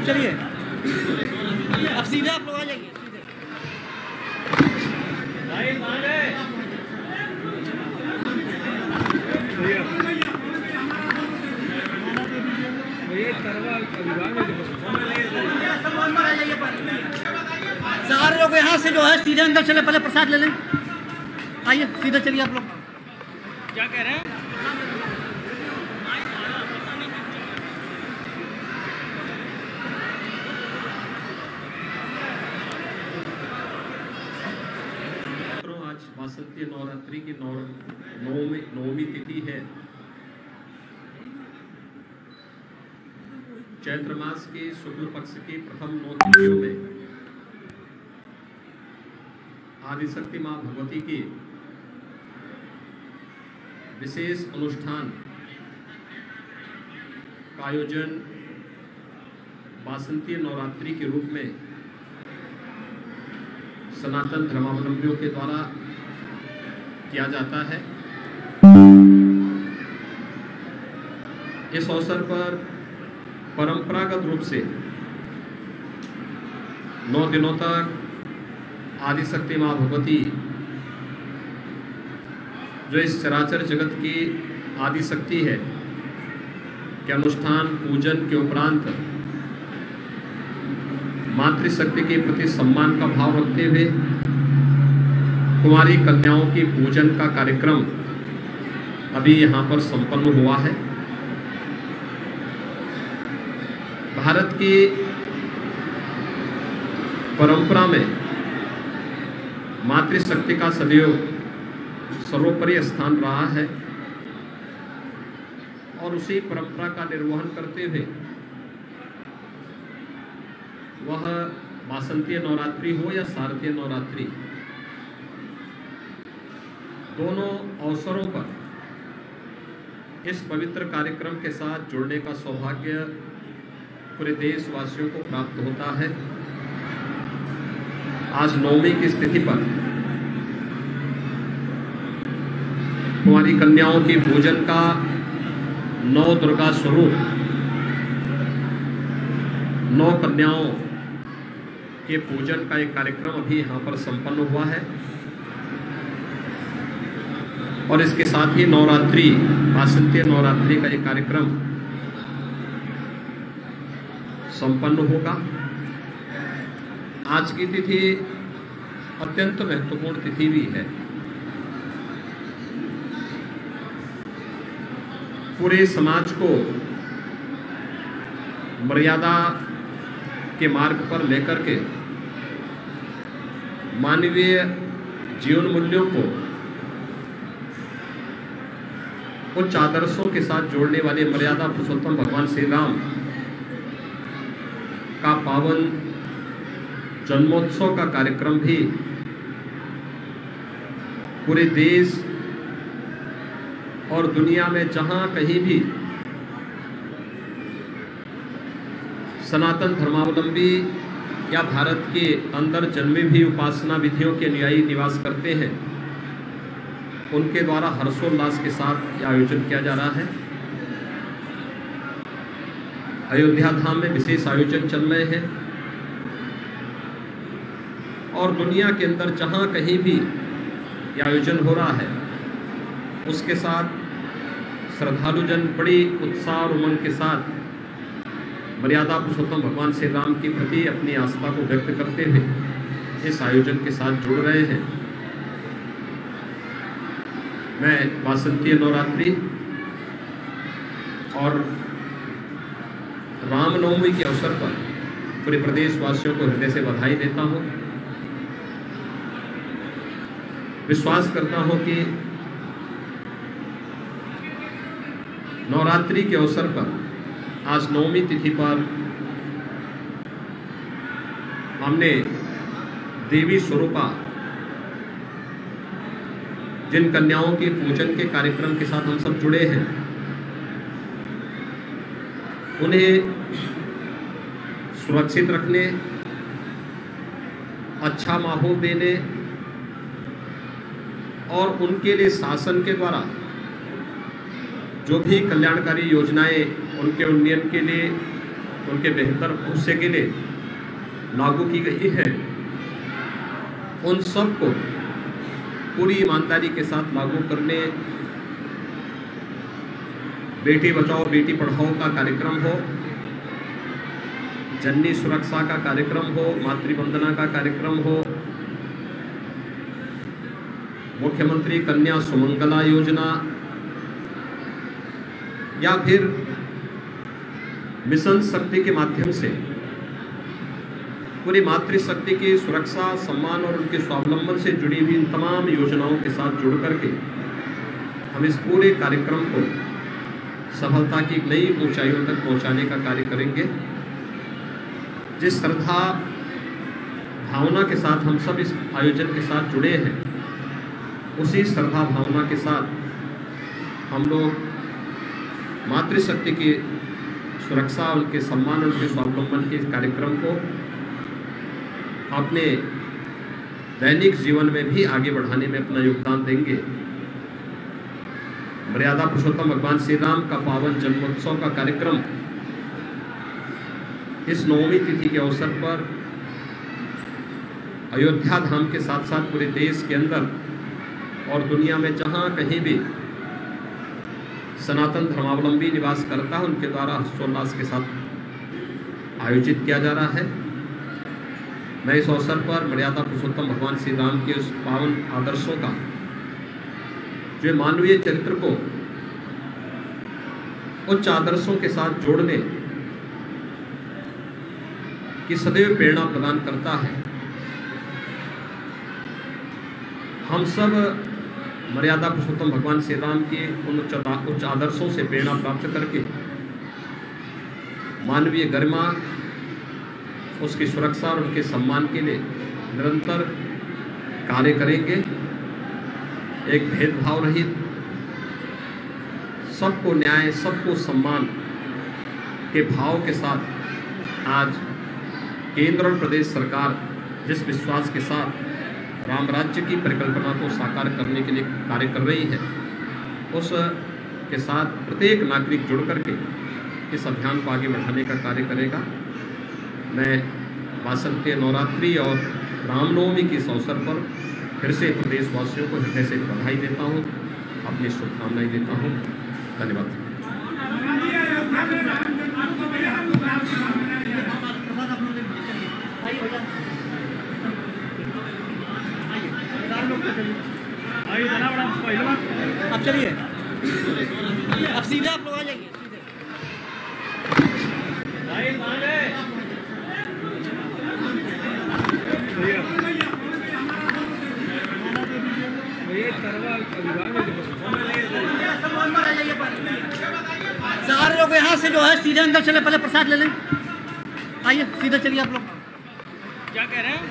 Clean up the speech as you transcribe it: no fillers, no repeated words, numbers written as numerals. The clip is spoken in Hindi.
चलिए अब सीधे आप लोग आ जाइए सीधे। सारे लोग यहाँ से जो है सीधे अंदर चले, पहले प्रसाद ले लें। आइए सीधे चलिए आप लोग। क्या कह रहे हैं? आज वासंती नवरात्रि की नौवीं तिथि है। चैत्र मास के शुक्ल पक्ष की प्रथम 9 तिथियों में आदिशक्ति मां भगवती की विशेष अनुष्ठान का आयोजन वासंती नवरात्रि के रूप में सनातन धर्मावलंबियों के द्वारा किया जाता है। इस अवसर पर परंपरागत रूप से 9 दिनों तक आदिशक्ति मां भगवती जो इस चराचर जगत की आदिशक्ति है के अनुष्ठान पूजन के उपरांत मातृशक्ति के प्रति सम्मान का भाव रखते हुए कुमारी कन्याओं की पूजन का कार्यक्रम अभी यहाँ पर संपन्न हुआ है। भारत की परंपरा में मातृशक्ति का सदैव सर्वोपरि स्थान रहा है और उसी परंपरा का निर्वहन करते हुए वह वासंतीय नवरात्रि हो या शारदीय नवरात्रि, दोनों अवसरों पर इस पवित्र कार्यक्रम के साथ जुड़ने का सौभाग्य पूरे देशवासियों को प्राप्त होता है। आज नवमी की स्थिति पर कुमारी कन्याओं की पूजन का 9 दुर्गा स्वरूप 9 कन्याओं के पूजन का एक कार्यक्रम अभी यहाँ पर संपन्न हुआ है और इसके साथ ही नवरात्रि वासंतीय नवरात्रि का एक कार्यक्रम संपन्न होगा। आज की तिथि अत्यंत महत्वपूर्ण तिथि भी है। पूरे समाज को मर्यादा के मार्ग पर लेकर के मानवीय जीवन मूल्यों को उच्च आदर्शों के साथ जोड़ने वाले मर्यादा पुरुषोत्तम भगवान श्री राम का पावन जन्मोत्सव का कार्यक्रम भी पूरे देश और दुनिया में जहां कहीं भी सनातन धर्मावलंबी या भारत के अंदर जन्मे भी उपासना विधियों के अनुयायी निवास करते हैं, उनके द्वारा हर्षोल्लास के साथ यह आयोजन किया जा रहा है। अयोध्या धाम में विशेष आयोजन चल रहे हैं और दुनिया के अंदर जहां कहीं भी यह आयोजन हो रहा है उसके साथ श्रद्धालुजन बड़ी उत्साह और उमंग के साथ मर्यादा पुरुषोत्तम भगवान श्री राम के प्रति अपनी आस्था को व्यक्त करते हुए इस आयोजन के साथ जुड़ रहे हैं। मैं वासंतीय नवरात्रि और रामनवमी के अवसर पर पूरे प्रदेशवासियों को हृदय से बधाई देता हूं। विश्वास करता हूं कि नवरात्रि के अवसर पर आज नवमी तिथि पर हमने देवी स्वरूपा जिन कन्याओं के पूजन के कार्यक्रम के साथ हम सब जुड़े हैं, उन्हें सुरक्षित रखने, अच्छा माहौल देने और उनके लिए शासन के द्वारा जो भी कल्याणकारी योजनाएं उनके उन्नयन के लिए उनके बेहतर भविष्य के लिए लागू की गई है, उन सब को पूरी ईमानदारी के साथ लागू करने, बेटी बचाओ बेटी पढ़ाओ का कार्यक्रम हो, जननी सुरक्षा का कार्यक्रम हो, मातृवंदना का कार्यक्रम हो, मुख्यमंत्री कन्या सुमंगला योजना, या फिर मिशन शक्ति के माध्यम से पूरी मातृशक्ति की सुरक्षा, सम्मान और उनके स्वावलंबन से जुड़ी हुई इन तमाम योजनाओं के साथ जुड़ करके हम इस पूरे कार्यक्रम को सफलता की नई ऊंचाइयों तक पहुंचाने का कार्य करेंगे। जिस श्रद्धा भावना के साथ हम सब इस आयोजन के साथ जुड़े हैं, उसी श्रद्धा भावना के साथ हम लोग मातृशक्ति की सुरक्षा, उनके सम्मान, उनके स्वावलंबन के इस कार्यक्रम को अपने दैनिक जीवन में भी आगे बढ़ाने में अपना योगदान देंगे। मर्यादा पुरुषोत्तम भगवान श्री राम का पावन जन्मोत्सव का कार्यक्रम इस नवमी तिथि के अवसर पर अयोध्या धाम के साथ साथ पूरे देश के अंदर और दुनिया में जहां कहीं भी सनातन धर्मावलंबी निवास करता है, उनके द्वारा हर्षोल्लास के साथ आयोजित किया जा रहा है। मैं इस अवसर पर मर्यादा पुरुषोत्तम भगवान श्री राम के उस पावन आदर्शों का, जो मानवीय चरित्र को उच्च आदर्शों के साथ जोड़ने की सदैव प्रेरणा प्रदान करता है, हम सब मर्यादा पुरुषोत्तम भगवान श्री राम के उन उच्च आदर्शों से प्रेरणा प्राप्त करके मानवीय गरिमा, उसकी सुरक्षा और उनके सम्मान के लिए निरंतर कार्य करेंगे। एक भेदभाव रहित, सबको न्याय, सबको सम्मान के भाव के साथ आज केंद्र और प्रदेश सरकार जिस विश्वास के साथ राम राज्य की परिकल्पना को साकार करने के लिए कार्य कर रही है, उस के साथ प्रत्येक नागरिक जुड़ करके इस अभियान को आगे बढ़ाने का कार्य करेगा। मैं वासंती नवरात्रि और रामनवमी के इस अवसर पर फिर से प्रदेशवासियों को हृदय से बधाई देता हूँ, अपनी शुभकामनाएं देता हूँ। धन्यवाद। अब चलिए, अब सीधे आप लोग आ जाइए, सीधे। सारे लोग यहाँ से जो है सीधे अंदर चले, पहले प्रसाद ले लें। आइए सीधे चलिए आप लोग। क्या कह रहे हैं?